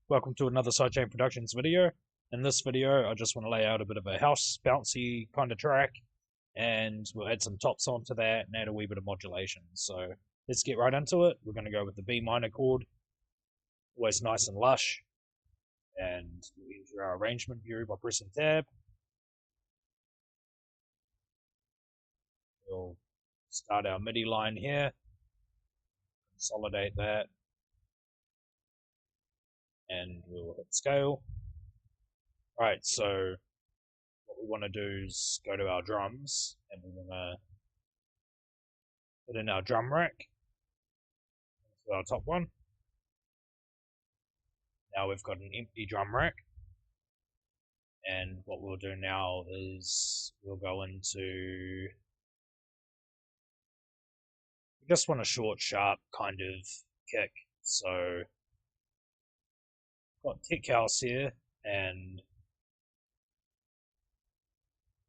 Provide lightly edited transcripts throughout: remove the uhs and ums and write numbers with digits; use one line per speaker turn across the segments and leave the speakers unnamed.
welcome to another Sidechain Productions video. In this video, I just want to lay out a bit of a house bouncy kind of track, and we'll add some tops onto that and add a wee bit of modulation. So let's get right into it. We're going to go with the B minor chord, always nice and lush, and we'll enter our arrangement view by pressing tab. We'll start our MIDI line here, consolidate that, and we'll hit scale. Alright, so what we want to do is go to our drums, and we want to put in our drum rack, to our top one. Now we've got an empty drum rack, and what we'll do now is we'll go into, we just want a short, sharp kind of kick. So got Tech House here, and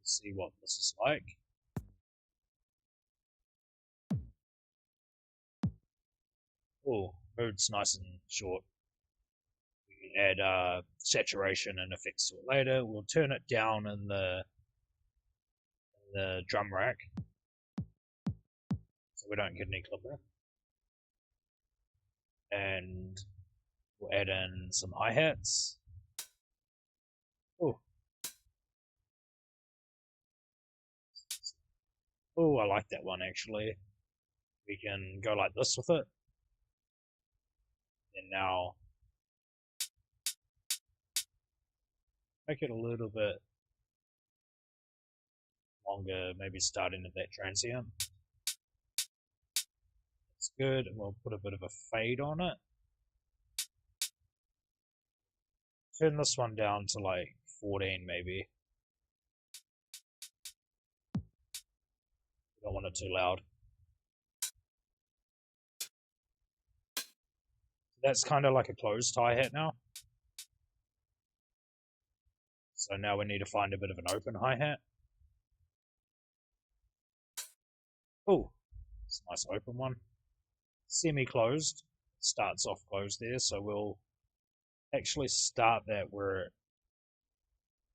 let's see what this is like. Oh, mood's nice and short. We can add saturation and effects to it later. We'll turn it down in the drum rack so we don't get any clipper. And we'll add in some hi-hats. Oh, I like that one actually. We can go like this with it. And now make it a little bit longer, maybe starting at that transient. That's good, and we'll put a bit of a fade on it. Turn this one down to like 14 maybe. Don't want it too loud. That's kind of like a closed hi-hat now. So now we need to find a bit of an open hi-hat. Oh, it's a nice open one. Semi-closed. Starts off closed there, so we'll actually start that where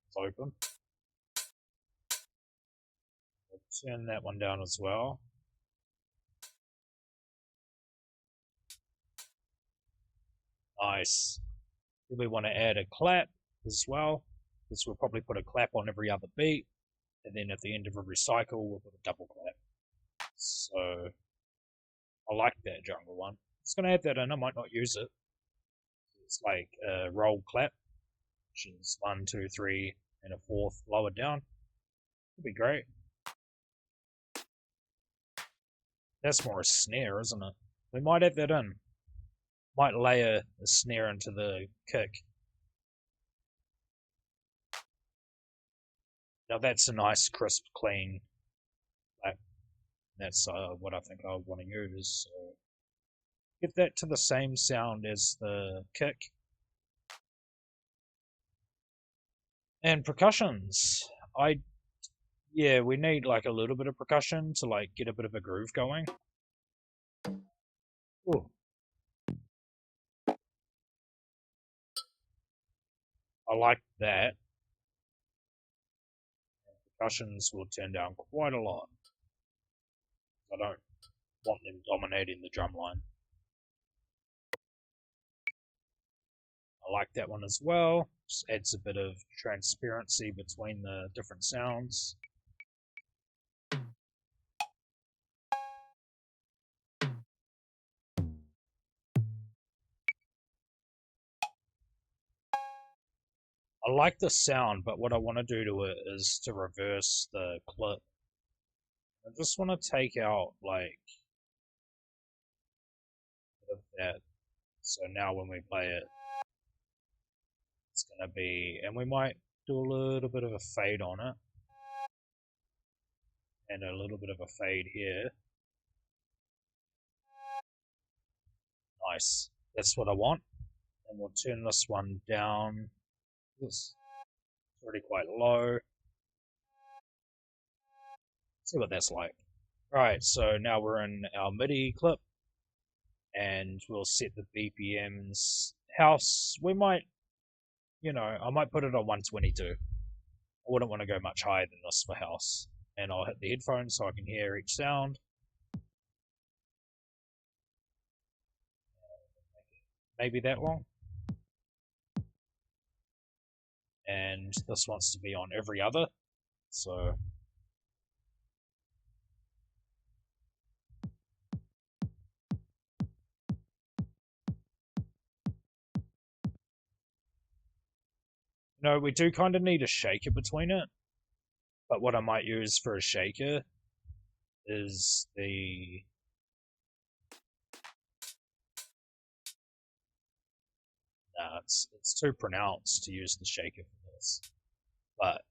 it's open. We'll turn that one down as well. Nice. Then we want to add a clap as well. This will probably put a clap on every other beat, and then at the end of every cycle we'll put a double clap. So I like that jungle one. It's going to add that in. I might not use it. It's like a roll clap, which is 1, 2, 3, and a fourth lower down. Would be great. That's more a snare, isn't it? We might add that in. Might layer a snare into the kick. Now that's a nice, crisp, clean clap. That's what I think I want to use. So get that to the same sound as the kick. And percussions. Yeah, we need like a little bit of percussion to like get a bit of a groove going. Ooh. I like that. Percussions will turn down quite a lot. I don't want them dominating the drum line. I like that one as well. Just adds a bit of transparency between the different sounds. I like the sound, but what I want to do to it is to reverse the clip. I just want to take out like a bit of that. So now when we play it, it's going to be, and we might do a little bit of a fade on it. And a little bit of a fade here. Nice. That's what I want. And we'll turn this one down. It's already quite low. See what that's like. Right, so now we're in our MIDI clip, and we'll set the BPMs house, we might, I might put it on 122. I wouldn't want to go much higher than this for house. And I'll hit the headphones so I can hear each sound. Maybe that long. And this wants to be on every other. So no, we do kind of need a shaker between it. But what I might use for a shaker is the nah, it's too pronounced to use the shaker for this. But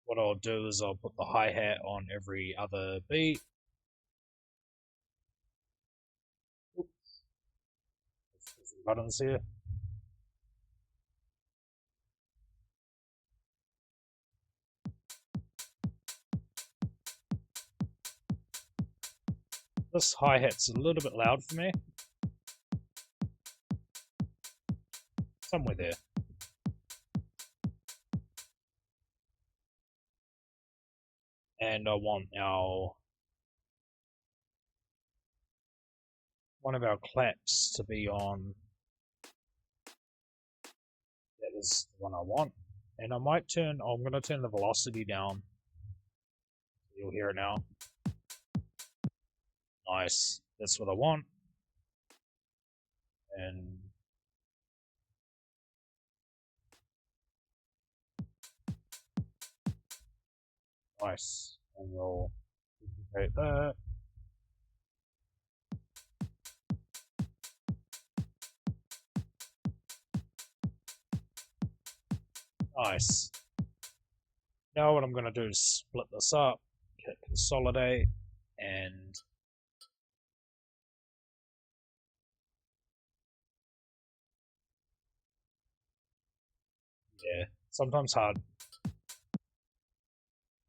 what I'll do is I'll put the hi-hat on every other beat. Oops. There's some buttons here. This hi-hat's a little bit loud for me. Somewhere there. And I want one of our claps to be on. That is the one I want. And I'm going to turn the velocity down. You'll hear it now. Nice. That's what I want. And nice. And we'll duplicate that. Nice. Now what I'm going to do is split this up, hit consolidate, and yeah, sometimes hard.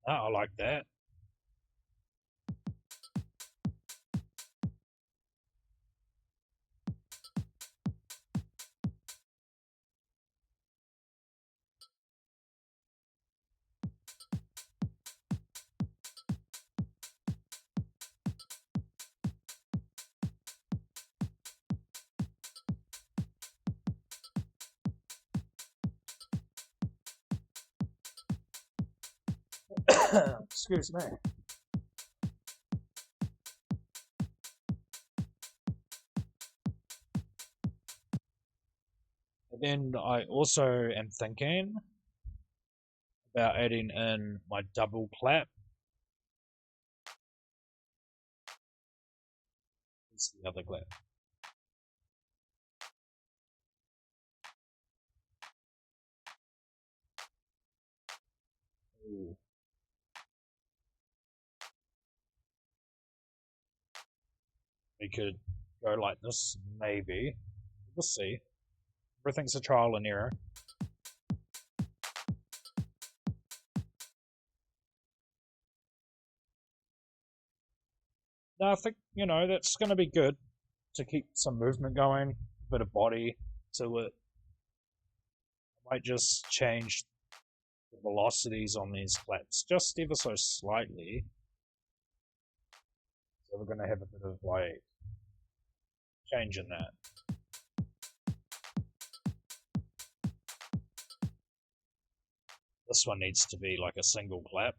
I like that. Excuse me. And then I also am thinking about adding in my double clap. It's the other clap. Ooh. We could go like this, maybe. We'll see. Everything's a trial and error. No, I think, that's going to be good to keep some movement going, a bit of body to it. I might just change the velocities on these claps just ever so slightly. So we're going to have a bit of like change in that. This one needs to be like a single clap.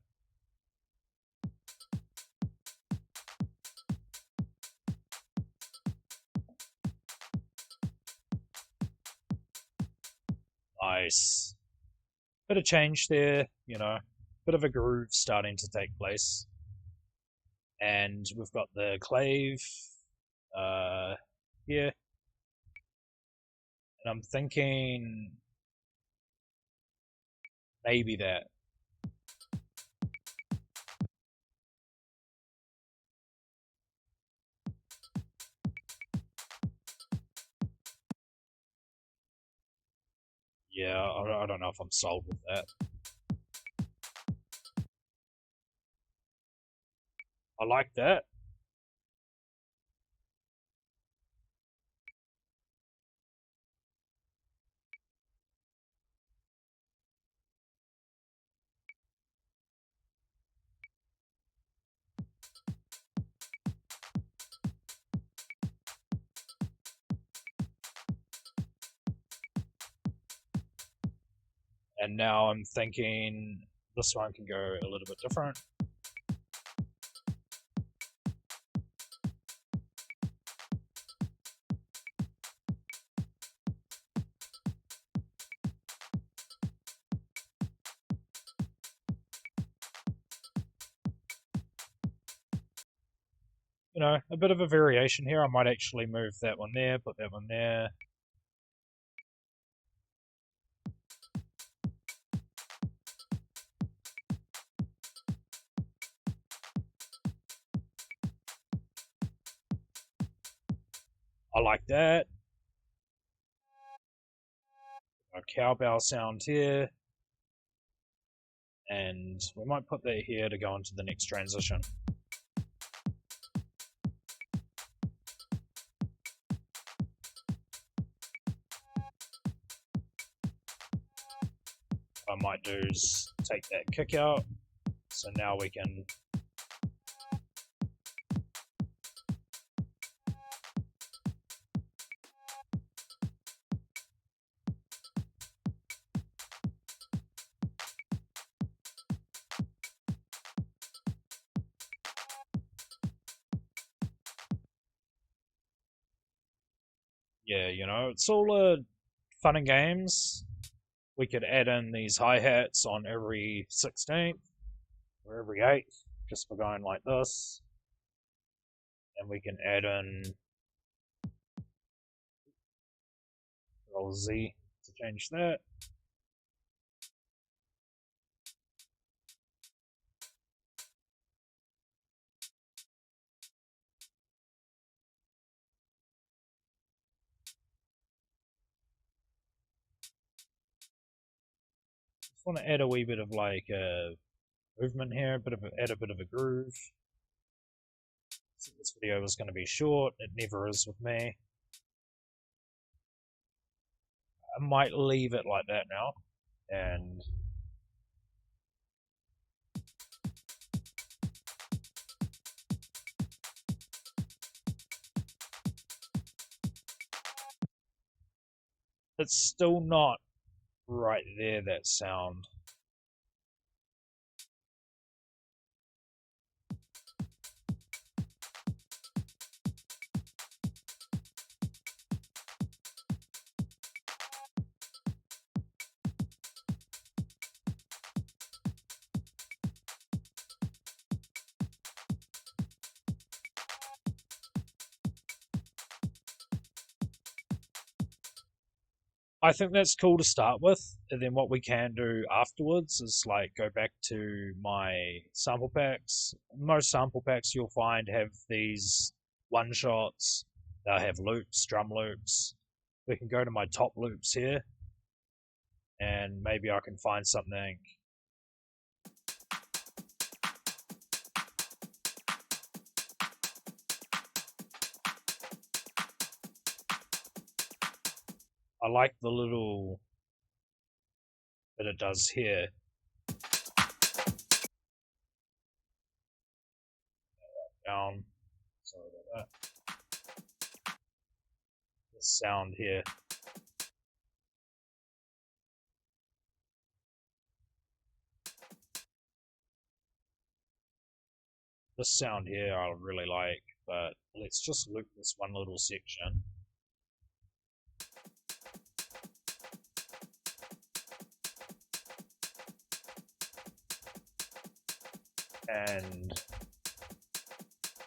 Nice. Bit of change there, bit of a groove starting to take place. And we've got the clave here. And I'm thinking maybe that. Yeah, I don't know if I'm sold with that. I like that. And now I'm thinking this one can go a little bit different. You know, a bit of a variation here. I might actually move that one there, put that one there. I like that. A cowbell sound here. And we might put that here to go into the next transition. What I might do is take that kick out. So now we can yeah, you know, it's all fun and games. We could add in these hi-hats on every 16th or every 8th, just for going like this. And we can add in Control Z to change that. Just want to add a wee bit of like movement here, add a bit of a groove. So this video was going to be short. It never is with me. I might leave it like that now, and it's still not right there, that sound. I think that's cool to start with, and then what we can do afterwards is like go back to my sample packs. Most sample packs you'll find have these one shots, they'll have loops, drum loops. We can go to my top loops here, and maybe I can find something. I like the little that it does here. Down. Sorry about that. The sound here. This sound here I really like, but let's just loop this one little section. And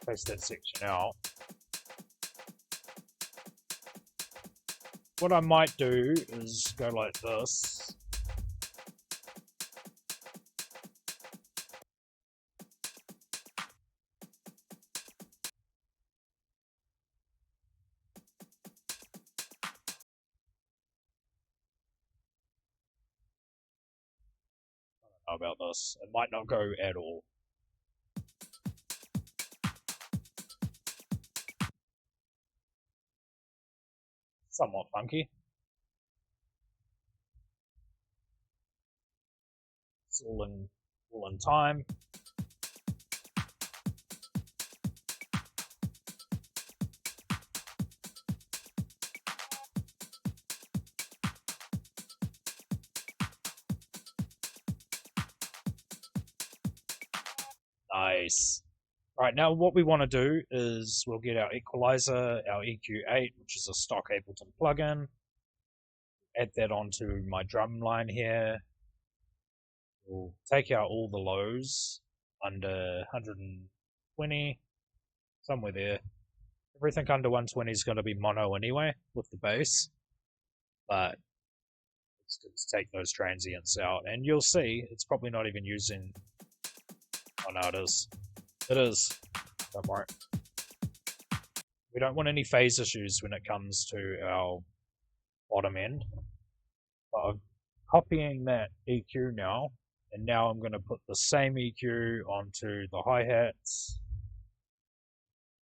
place that section out. What I might do is go like this. I don't know about this. It might not go at all. Somewhat funky. It's all in time. bass. Right, now what we want to do is we'll get our equalizer, our EQ8, which is a stock Ableton plugin, add that onto my drum line here. We'll take out all the lows under 120, somewhere there. Everything under 120 is going to be mono anyway with the bass, but it's good to take those transients out, and you'll see it's probably not even using. Oh no, it is. It is. Don't worry. We don't want any phase issues when it comes to our bottom end. But I'm copying that EQ now, and now I'm going to put the same EQ onto the hi-hats,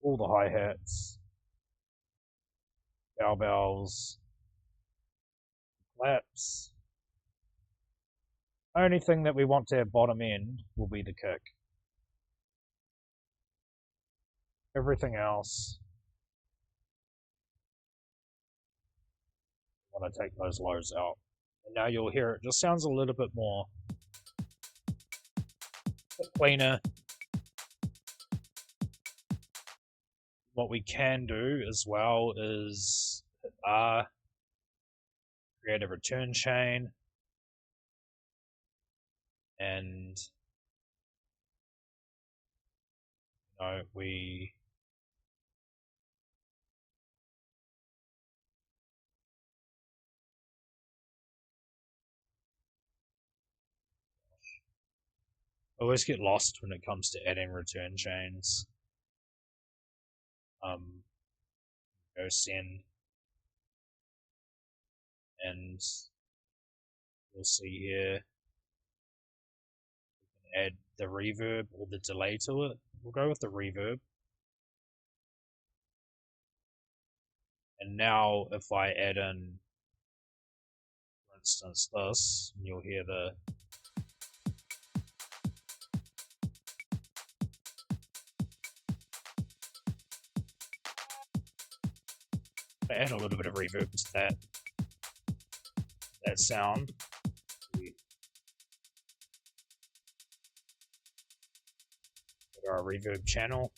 all the hi-hats, cowbells, claps. Only thing that we want to have bottom end will be the kick. Everything else, I want to take those lows out. And now you'll hear it just sounds a little bit more cleaner. What we can do as well is hit R, create a return chain, and we always get lost when it comes to adding return chains. Go send, and you'll see here we can add the reverb or the delay to it. We'll go with the reverb. And now if I add in, for instance, this, you'll hear the add a little bit of reverb to that sound. Go to our reverb channel.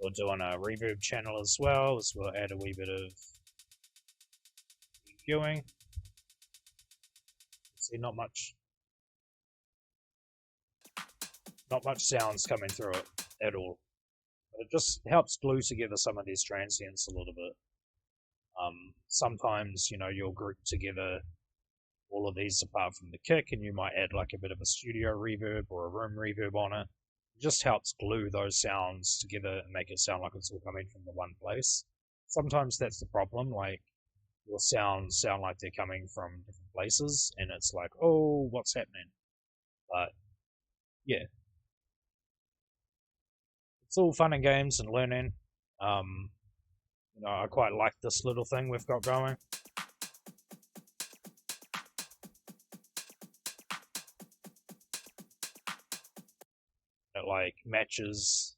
We'll do on our reverb channel as well, as we'll add a wee bit of EQ'ing. See, not much sounds coming through it at all. But it just helps glue together some of these transients a little bit. Sometimes, you'll group together all of these apart from the kick, and you might add like a bit of a studio reverb or a room reverb on it. It just helps glue those sounds together and make it sound like it's all coming from the one place. Sometimes that's the problem, like your sounds sound like they're coming from different places, and it's like, oh, what's happening? But yeah, it's all fun and games and learning. I quite like this little thing we've got going. It like matches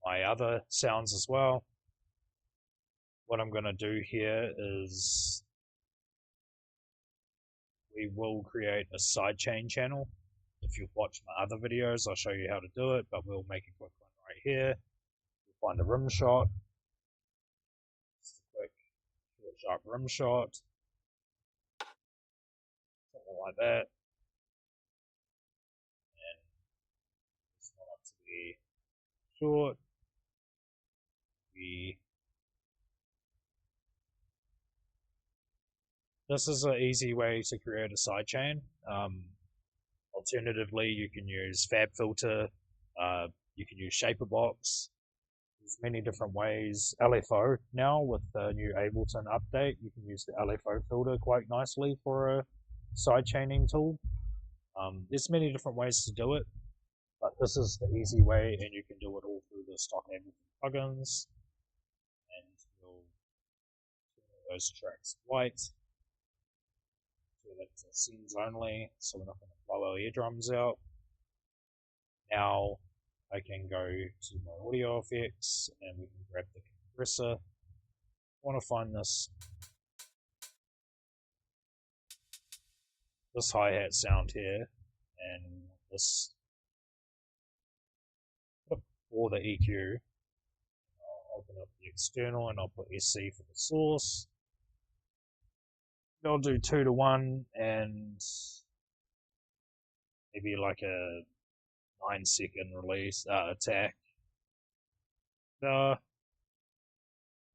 my other sounds as well. What I'm going to do here is we will create a sidechain channel. If you've watched my other videos, I'll show you how to do it, but we'll make a quick one right here. We'll find a rim shot. Just a quick, short, sharp rim shot. Something like that. And just want it to be short. This is an easy way to create a sidechain. Alternatively, you can use FabFilter, you can use Shaperbox. There's many different ways. LFO now, with the new Ableton update, you can use the LFO filter quite nicely for a sidechaining tool. There's many different ways to do it, but this is the easy way, and you can do it all through the stock Ableton plugins. And we'll turn those tracks white. That's scenes only, so we're not going to blow our eardrums out. Now I can go to my audio effects and we can grab the compressor. I want to find this this hi-hat sound here, and this for the EQ. I'll open up the external and I'll put SC for the source. I'll do 2 to 1 and maybe like a 9-second release attack.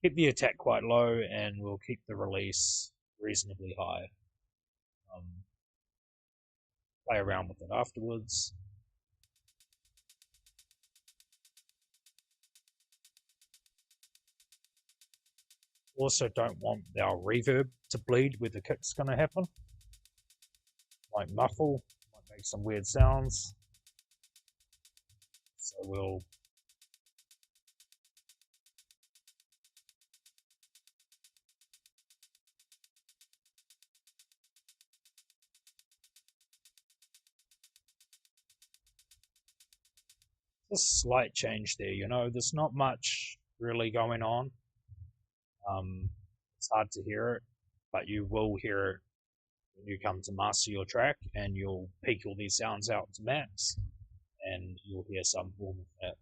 Keep the attack quite low and we'll keep the release reasonably high. Play around with it afterwards. Also don't want our reverb to bleed where the kick's going to happen. Might muffle, might make some weird sounds. So we'll a slight change there, you know, there's not much really going on. It's hard to hear it, but you will hear it when you come to master your track, and you'll peak all these sounds out to max, and you'll hear some form of that.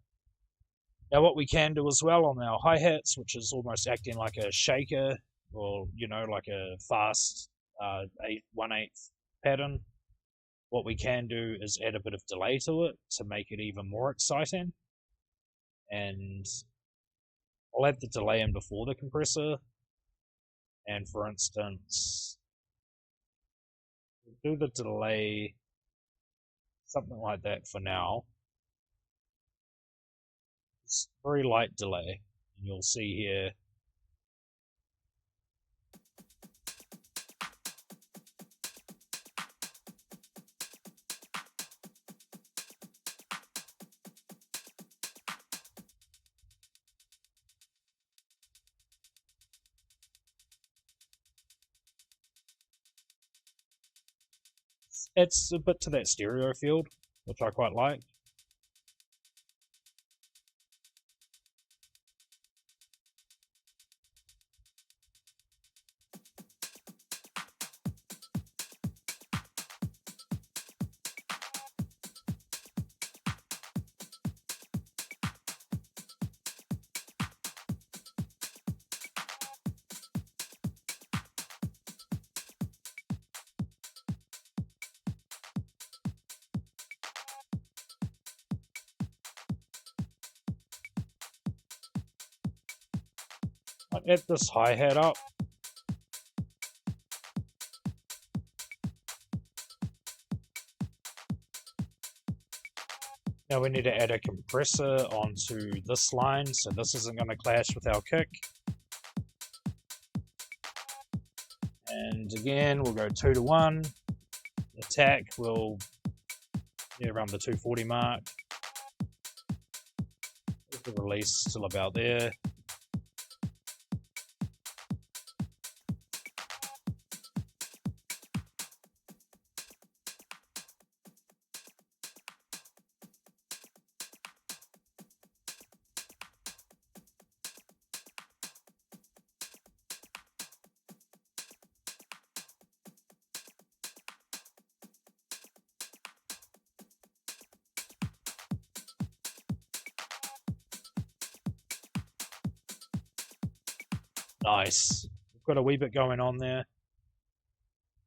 Now, what we can do as well on our hi-hats, which is almost acting like a shaker, or, you know, like a fast 1/8 pattern, what we can do is add a bit of delay to it to make it even more exciting. And I'll add the delay in before the compressor. And for instance, we'll do the delay something like that for now. It's very light delay. And you'll see here it's a bit to that stereo field, which I quite like. I'll add this hi-hat up. Now we need to add a compressor onto this line, so this isn't going to clash with our kick. And again, we'll go 2 to 1. Attack will be around the 240 mark. The release still about there. Nice. We've got a wee bit going on there,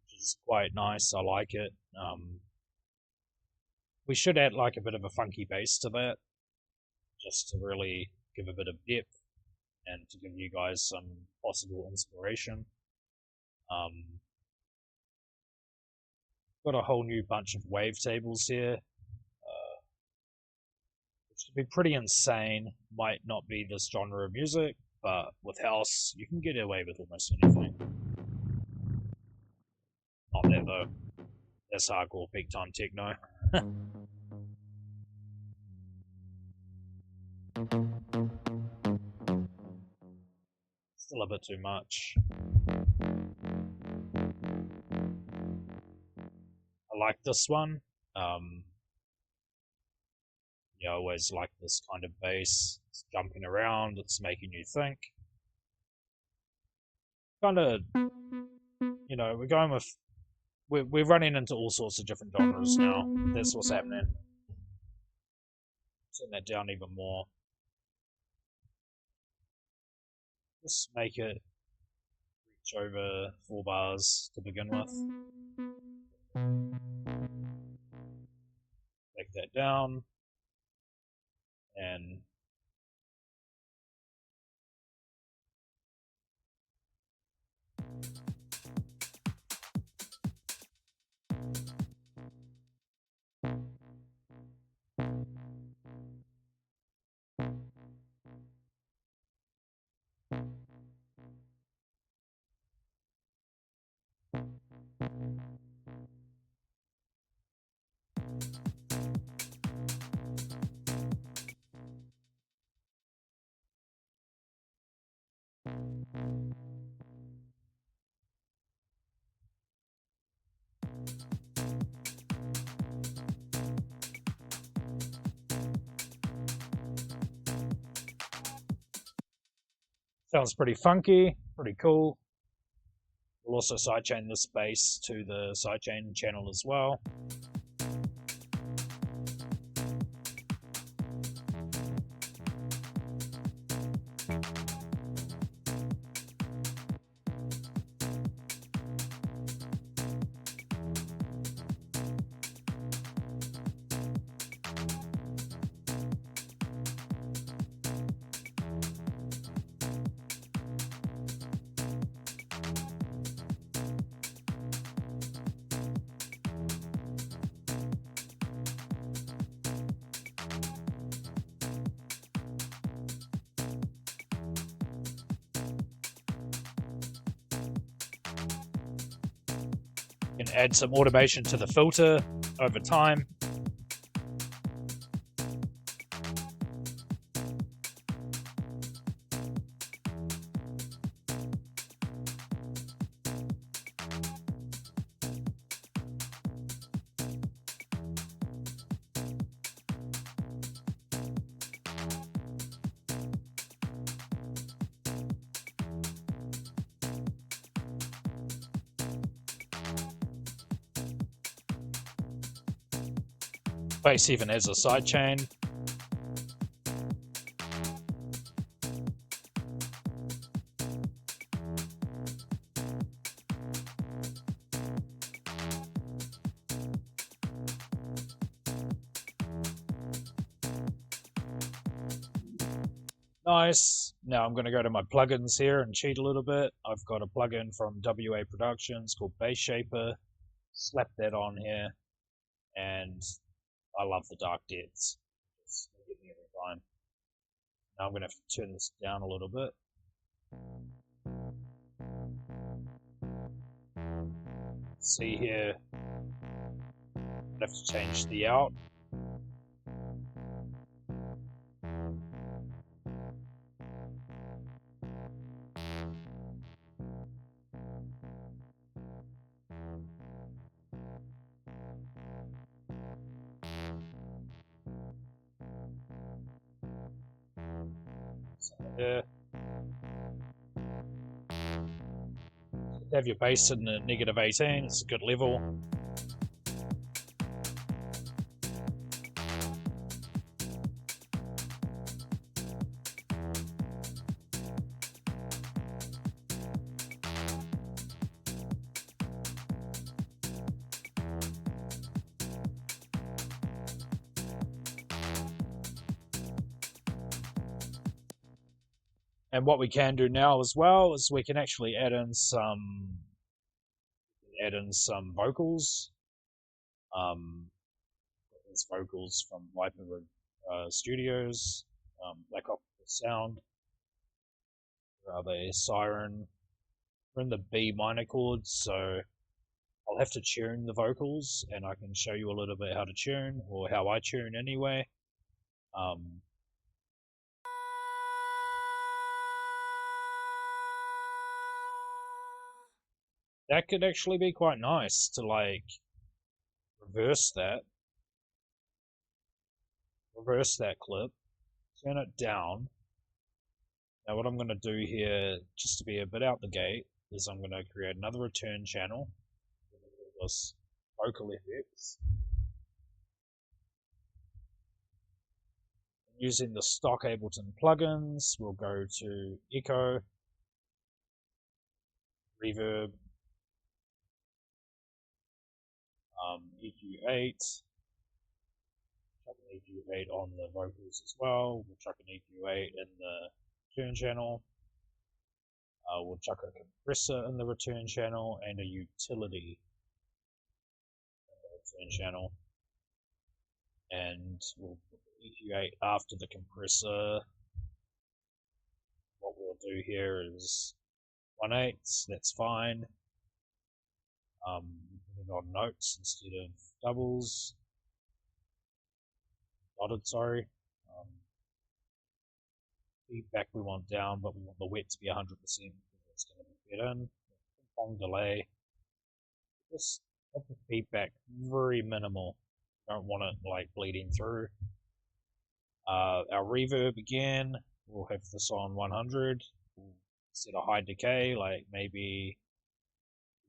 which is quite nice. I like it. We should add like a bit of a funky bass to that, just to really give a bit of depth and to give you guys some possible inspiration. Got a whole new bunch of wavetables here, which would be pretty insane. Might not be this genre of music, but with house, you can get away with almost anything. Not that though. That's hardcore big time techno. Still a bit too much. I like this one. Yeah, I always like this kind of bass. It's jumping around, it's making you think. Kind of, you know, we're going with we're running into all sorts of different genres now. That's what's happening. Turn that down even more. Just make it reach over 4 bars to begin with. Take that down. And sounds pretty funky, pretty cool. We'll also sidechain this bass to the sidechain channel as well. You can add some automation to the filter over time. Bass even has a sidechain. Nice. Now I'm going to go to my plugins here and cheat a little bit. I've got a plugin from WA Productions called Bass Shaper. Slap that on here, and I love the dark depths. Just get me every time. Now I'm going to have to turn this down a little bit. See here, I have to change the out. So there. Have your bass in the -18, it's a good level. And what we can do now as well is we can actually add in some vocals. There's vocals from Viper Studios, Black Opera Sound. Where are they? Siren. We're in the B minor chords, so I'll have to tune the vocals, and I can show you a little bit how to tune, or how I tune anyway. That could actually be quite nice to like reverse that clip, turn it down. Now what I'm going to do here, just to be a bit out the gate, is I'm going to create another return channel, this vocal effects. Using the stock Ableton plugins, we'll go to Echo, Reverb, EQ8, chuck an EQ8 on the vocals as well. We'll chuck an EQ8 in the return channel. We'll chuck a compressor in the return channel and a utility in the return channel. And we'll put the EQ8 after the compressor. What we'll do here is 1/8, that's fine. Put it on notes instead of doubles. Dotted, sorry. Feedback we want down, but we want the wet to be 100%. It's going to be fed in. Long delay. Just have the feedback very minimal. Don't want it like bleeding through. Our reverb again, we'll have this on 100. We'll set a high decay, like maybe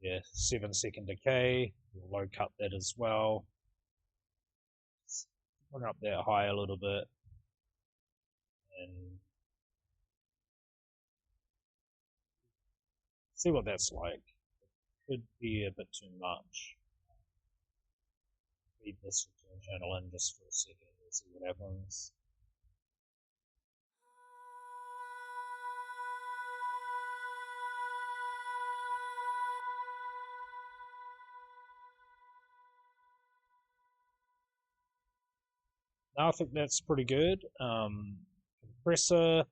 7-second decay. We'll low cut that as well. Bring up that high a little bit. And see what that's like. It could be a bit too much. Feed this return channel in just for a second and see what happens. Now I think that's pretty good. Compressor,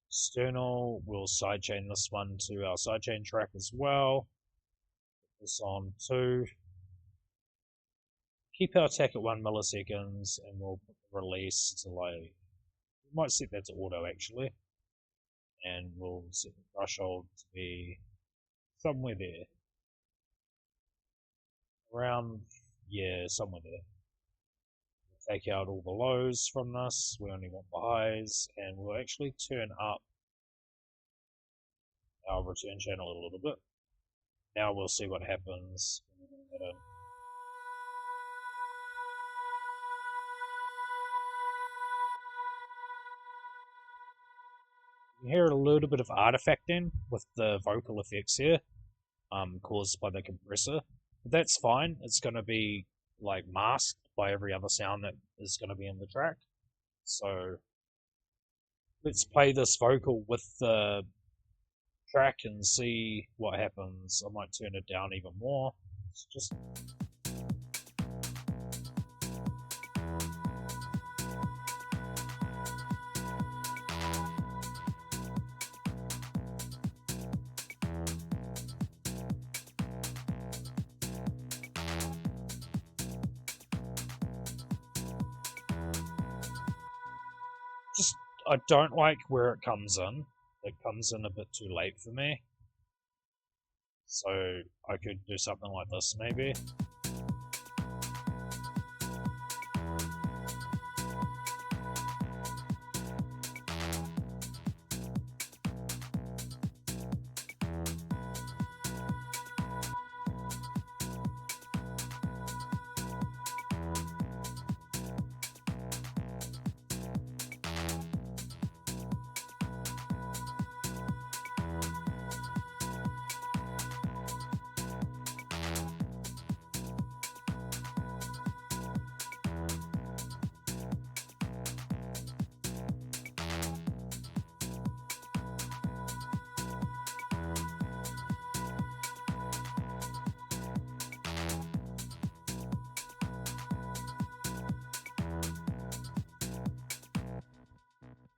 external, we'll sidechain this one to our sidechain track as well. Put this on 2. Keep our attack at 1 milliseconds, and we'll put the release to like, we might set that to auto actually, and we'll set the threshold to be somewhere there. Around, somewhere there. Take out all the lows from this, we only want the highs, and we'll actually turn up our return channel a little bit. Now we'll see what happens when we bring that in. You hear a little bit of artifacting with the vocal effects here, caused by the compressor. But that's fine, it's going to be like masked by every other sound that is going to be in the track. So let's play this vocal with the track and see what happens. I might turn it down even more. It's just I don't like where it comes in. It comes in a bit too late for me. So I could do something like this maybe.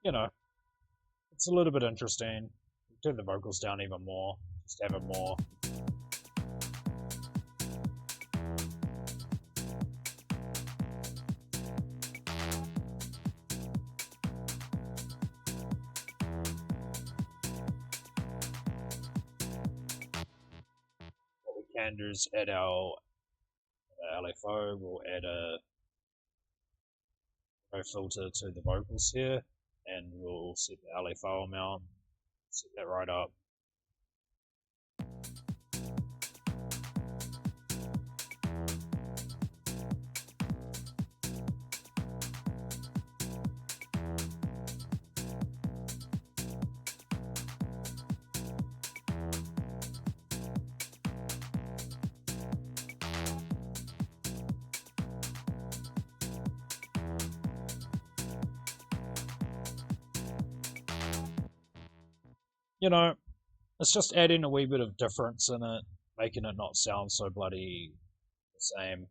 You know, it's a little bit interesting. Turn the vocals down even more, just have it more. What we can do is add our LFO, we'll add a filter to the vocals here. And we'll set the LFO amount, set that right up. you know, it's just adding a wee bit of difference in it, making it not sound so bloody the same.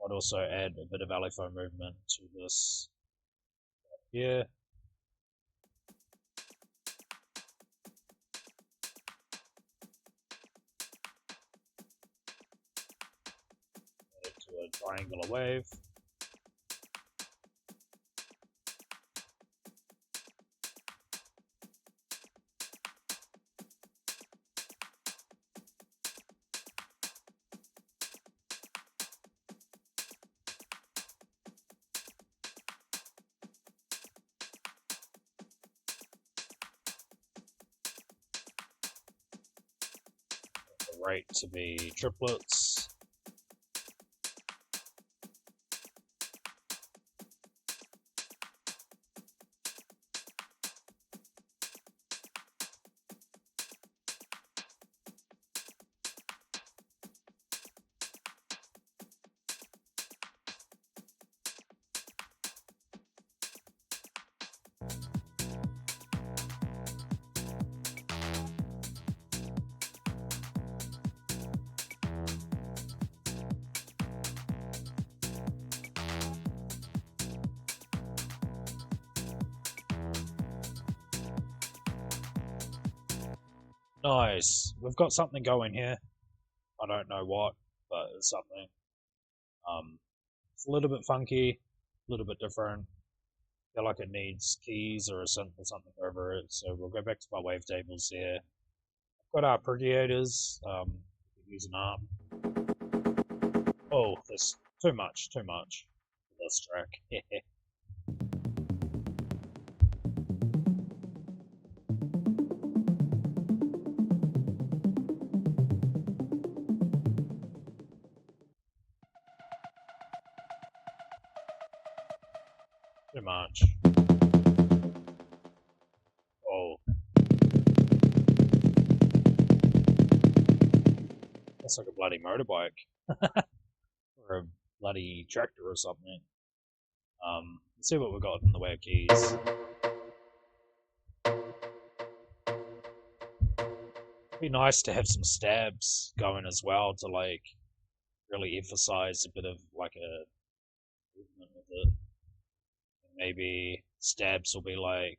Might also add a bit of LFO movement to this here. Add it to a triangular wave. Rate to be triplets. Nice. We've got something going here. I don't know what, but it's something. It's a little bit funky, a little bit different. I feel like it needs keys or a synth or something over it. So we'll go back to my wavetables here. I've got our arpeggiators. Use an arm. Oh, there's too much for this track. Too much. Oh. That's like a bloody motorbike. Or a bloody tractor or something. Let's see what we've got in the way of keys. It'd be nice to have some stabs going as well to like really emphasize a bit of like a movement with it. Maybe stabs will be like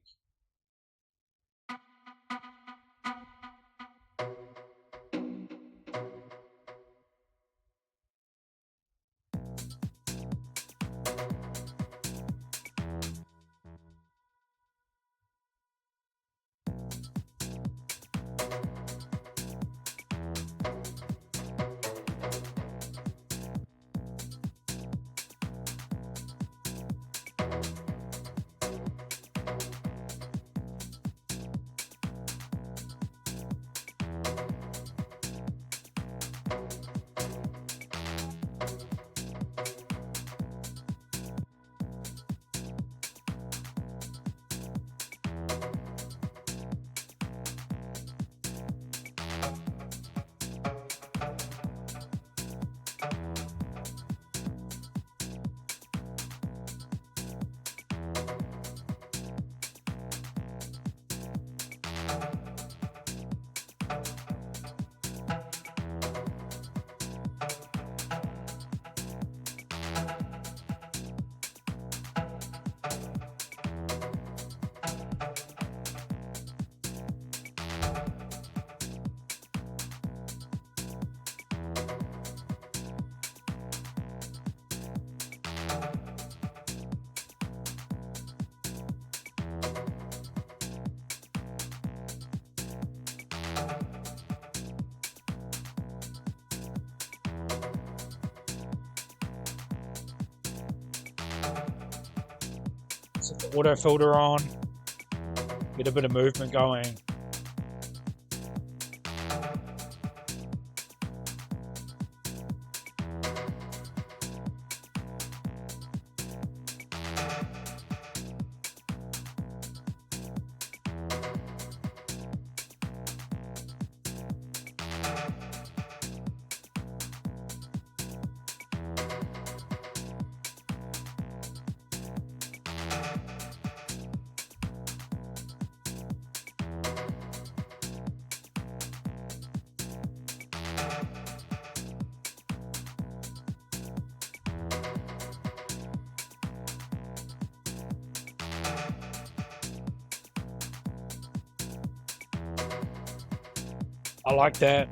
set the auto filter on, get a bit of movement going. I like that.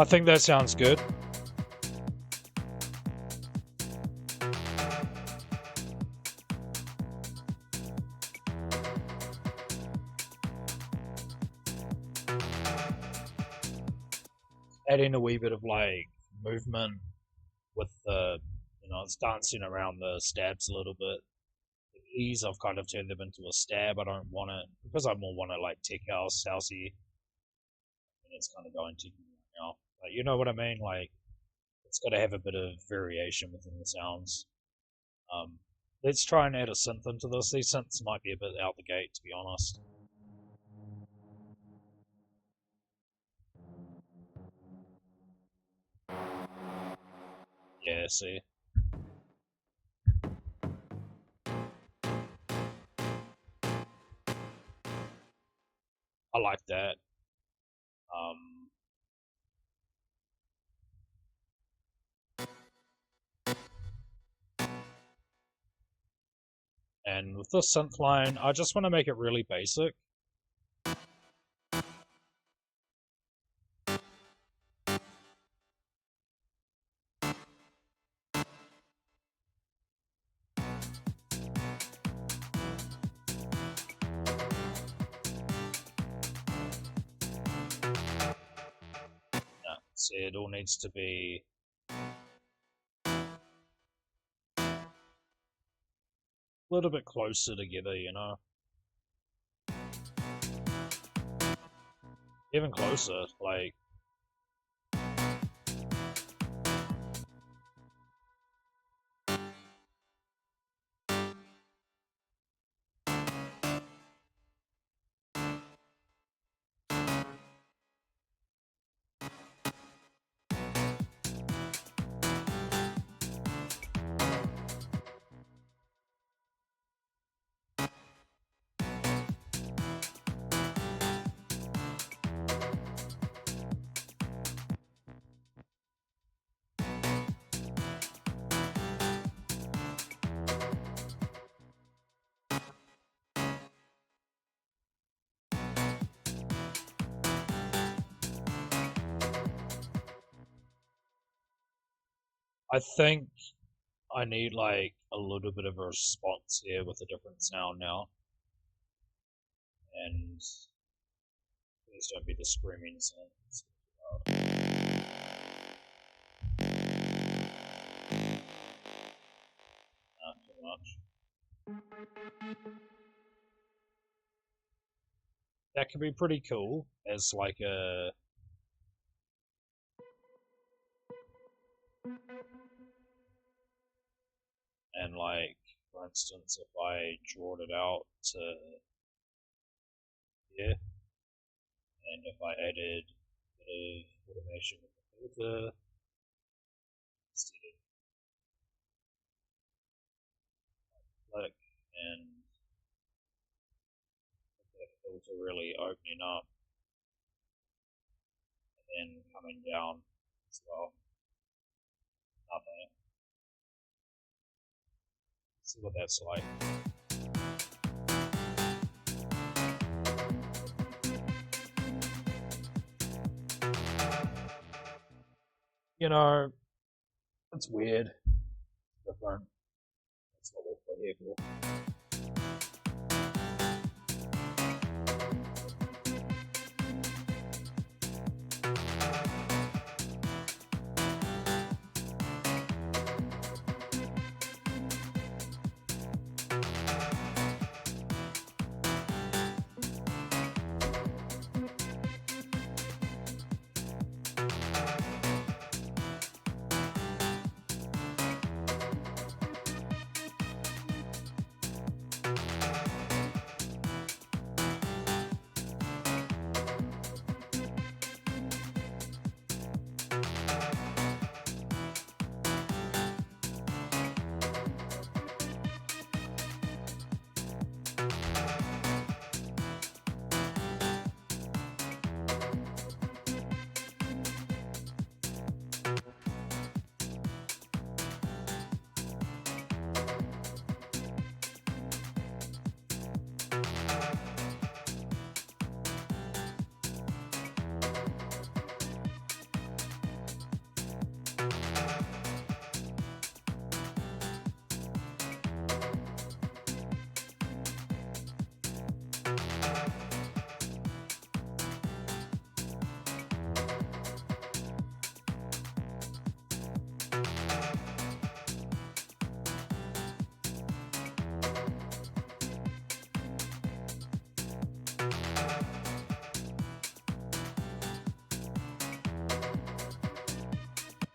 I think that sounds good. Add in a wee bit of like movement with the, it's dancing around the stabs a little bit. The keys, I've kind of turned them into a stab. I don't want it, because I more want to like tech housey, and it's kind of going to now. But you know what I mean? Like, it's got to have a bit of variation within the sounds. Let's try and add a synth into this. These synths might be a bit out the gate, to be honest. Yeah, see, I like that. Um, and with this synth line, I just want to make it really basic. See, it all needs to be a little bit closer together, even closer, like, I think I need like a little bit of a response here with a different sound now. And please don't be the screaming sounds. Not too much. That could be pretty cool as like a and like for instance, if I drawed it out to here, and if I added a bit of automation with the filter, instead of click and that filter really opening up and then coming down as well. Nothing. Let's see what that's like. You know, it's weird. Different. That's what we'll put here for.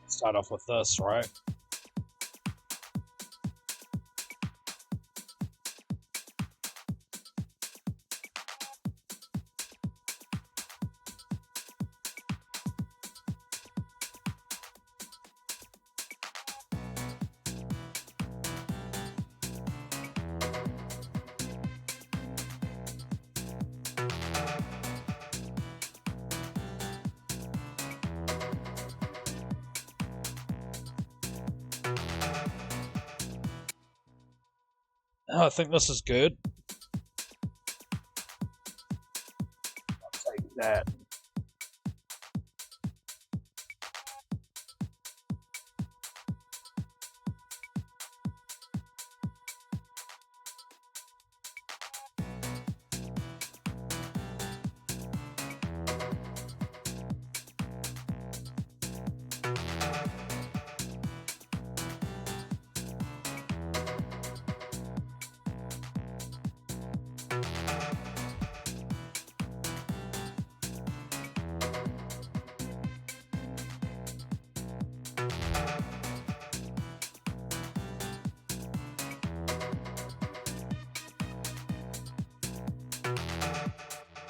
Start off with this, right? I think this is good. I'll take that.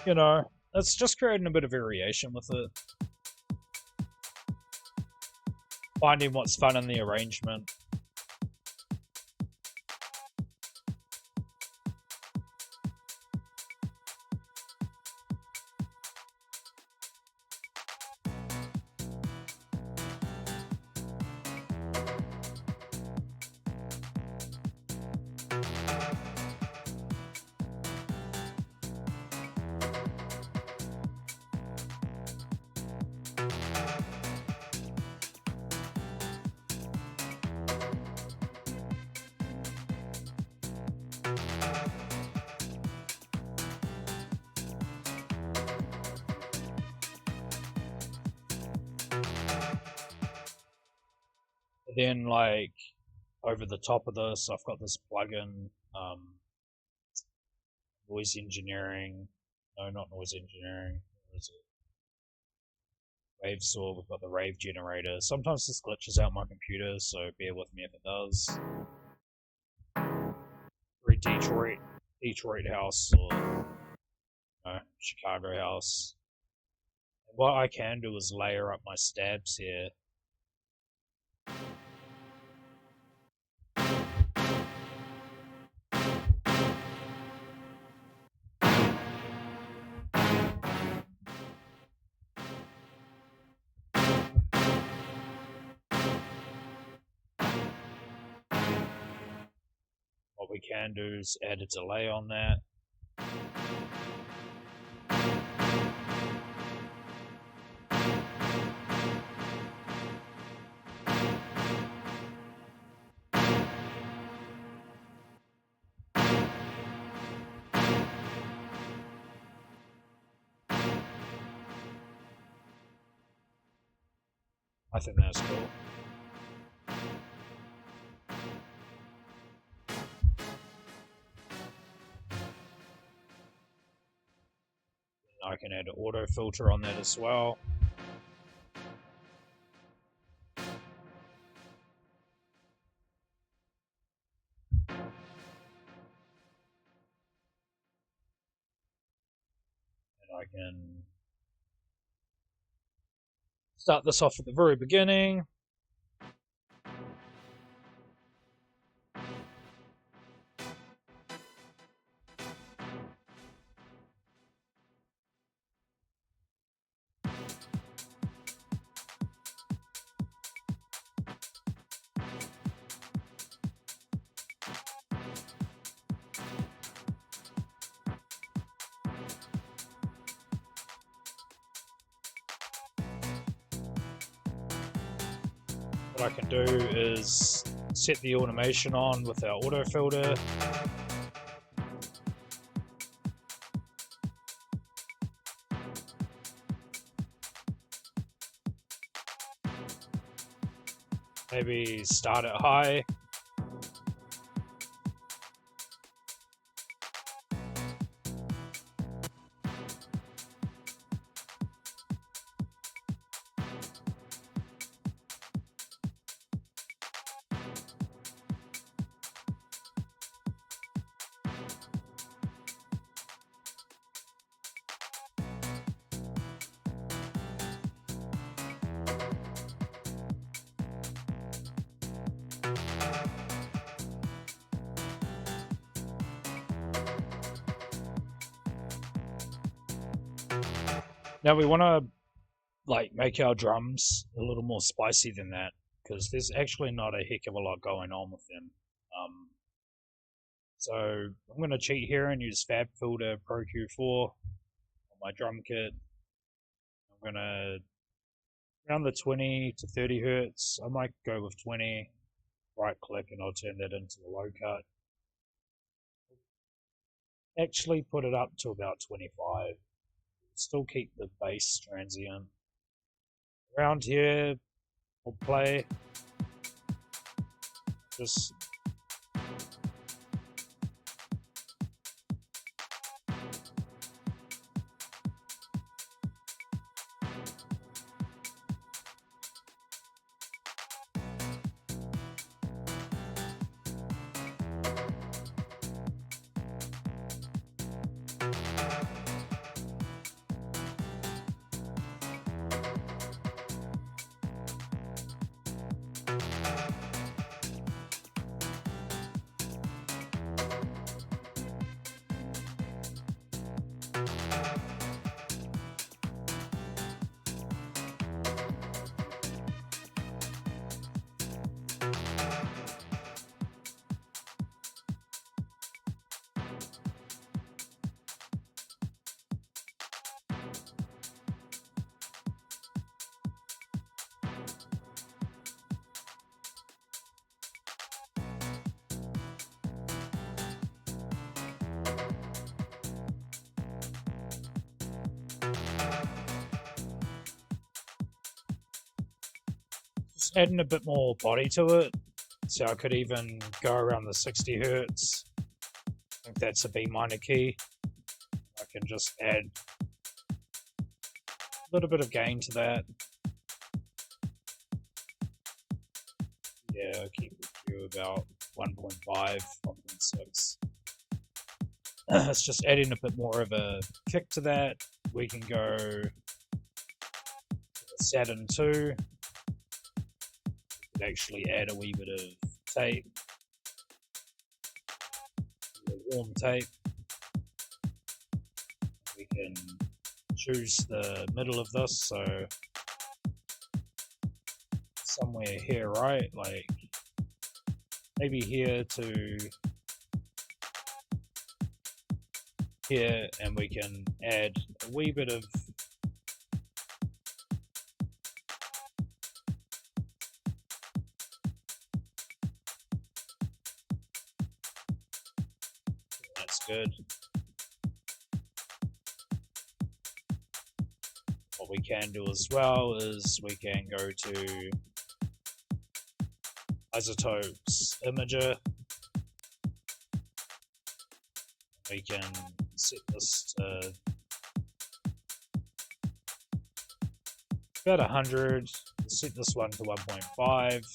You know, it's just creating a bit of variation with it. Finding what's fun in the arrangement. Then, like, over the top of this, I've got this plugin, noise engineering. No, not noise engineering. What is it? Wave saw. We've got the rave generator. Sometimes this glitches out my computer, so bear with me if it does. Detroit house or Chicago house. And what I can do is layer up my stabs here. What we can do is add a delay on that. I think that's cool. I can add an auto filter on that as well. And I can start this off at the very beginning. What I can do is set the automation on with our auto filter. Maybe start it high. Now we want to make our drums a little more spicy than that, because there's actually not a heck of a lot going on with them. So I'm going to cheat here and use Fab Filter Pro Q4 on my drum kit. I'm going to around the 20 to 30 hertz. I might go with 20. Right click and I'll turn that into a low cut. Actually put it up to about 25. Still keep the bass transient. Around here, we'll play just adding a bit more body to it. So I could even go around the 60 hertz. I think that's a B minor key. I can just add a little bit of gain to that. Yeah, I'll keep the Q about 1.5, 1.6. it's just adding a bit more of a kick to that. We can go Saturn 2. We could actually add a wee bit of tape, warm tape. We can choose the middle of this, so somewhere here, right? Like maybe here to here, and we can add a wee bit of that's good. What we can do as well is we can go to Isotopes Imager. We can set this to about 100. Set this one to 1.5.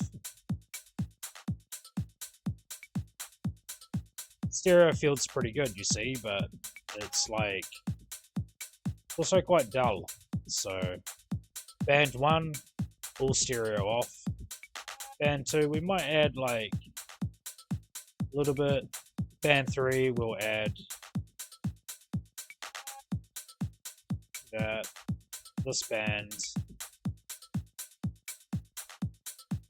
Stereo field's pretty good, you see, but it's like also quite dull. So band 1, all stereo off. Band 2, we might add like a little bit. Band 3, we'll add that. This band,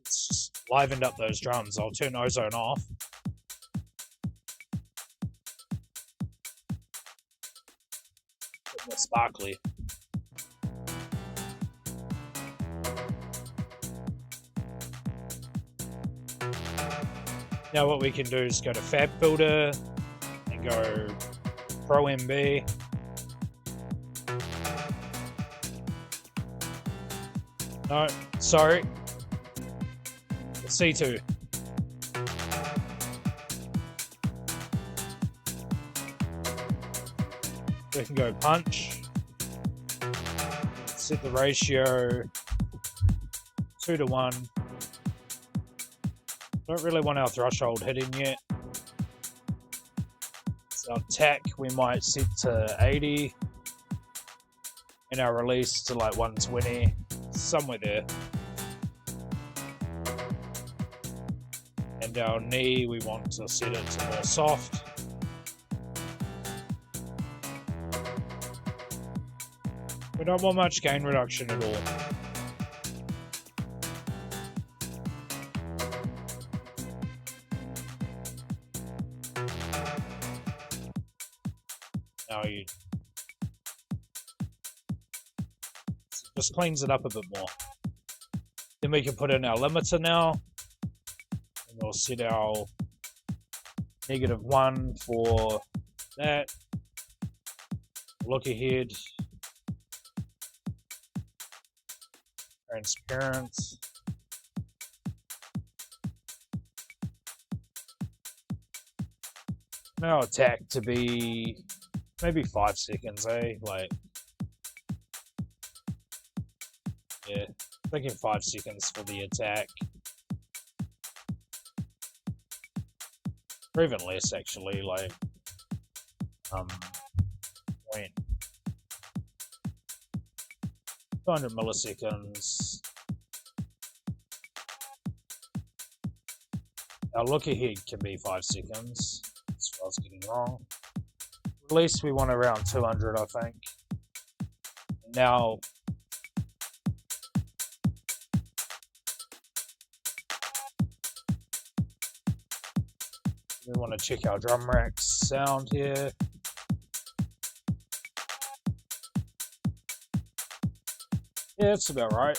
it's just livened up those drums. I'll turn ozone off. A bit more sparkly. Now what we can do is go to Fab Builder and go Pro MB. No, sorry. C2. We can go Punch. Set the ratio 2:1. Don't really want our threshold hitting yet. So our attack we might set to 80. And our release to like 120. Somewhere there. And our knee we want to set it to more soft. We don't want much gain reduction at all. Now you just cleans it up a bit more. Then we can put in our limiter now. And we'll set our -1 for that. Look ahead. Transparent. Now attack to be maybe 5 seconds, eh? Like, yeah, thinking 5 seconds for the attack. Or even less, actually, like, when 200 milliseconds. Our look ahead can be 5 seconds. That's what I was getting wrong. Release we want around 200, I think. Now, we want to check our drum rack sound here. Yeah, it's about right.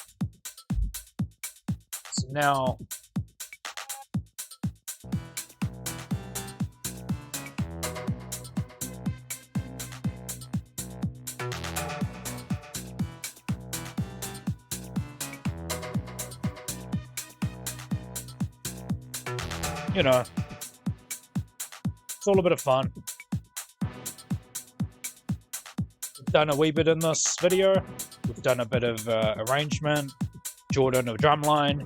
So now, you know, it's all a bit of fun. We've done a wee bit in this video. We've done a bit of arrangement, Jordan of drumline.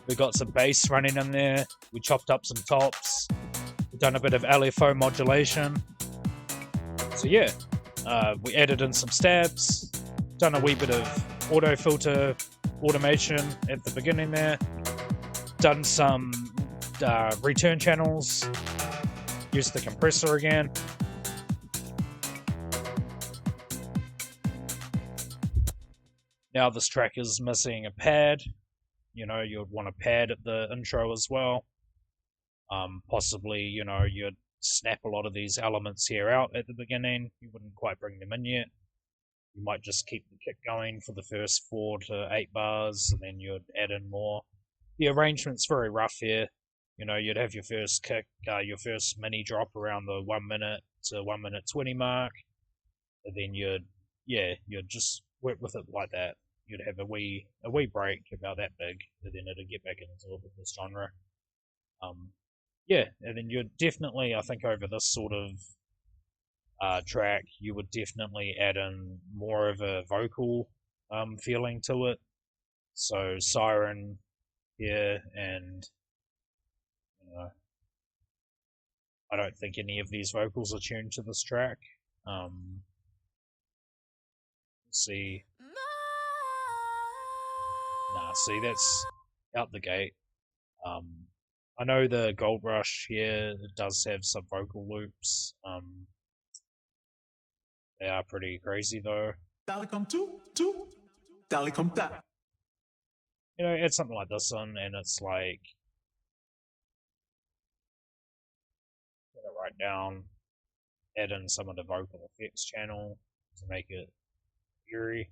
We got some bass running in there. We chopped up some tops. We've done a bit of LFO modulation. So yeah, we added in some stabs, done a wee bit of auto filter automation at the beginning there, done some return channels, used the compressor again. Now this track is missing a pad. You know, you'd want a pad at the intro as well. Possibly, you know, you'd snap a lot of these elements here out at the beginning. You wouldn't quite bring them in yet. You might just keep the kick going for the first 4 to 8 bars, and then you'd add in more. The arrangement's very rough here. You know, you'd have your first kick, your first mini drop around the 1 minute to 1 minute 20 mark, and then you'd just work with it like that. You'd have a wee break about that big, and then it'd get back into this genre. And then you'd definitely, I think, over this sort of track, you would definitely add in more of a vocal feeling to it. So siren here, and you know, I don't think any of these vocals are tuned to this track. Let's see. Nah, see, that's out the gate. I know the Gold Rush here does have some vocal loops. They are pretty crazy though. You know, add something like this on, and it's like, put it right down, add in some of the vocal effects channel to make it eerie.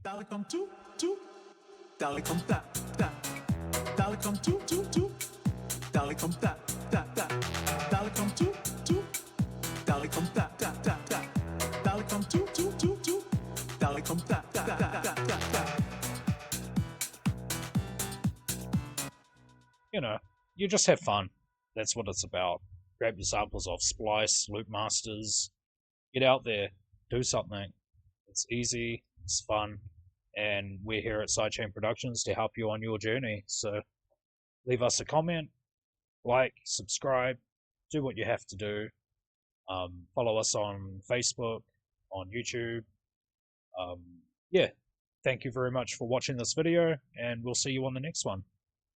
You know, you just have fun. That's what it's about. Grab your samples off Splice, Loop Masters, get out there, do something. It's easy, it's fun, and we're here at Sidechain Productions to help you on your journey. So leave us a comment, like, subscribe, do what you have to do. Follow us on Facebook, on YouTube. Yeah, thank you very much for watching this video, and we'll see you on the next one.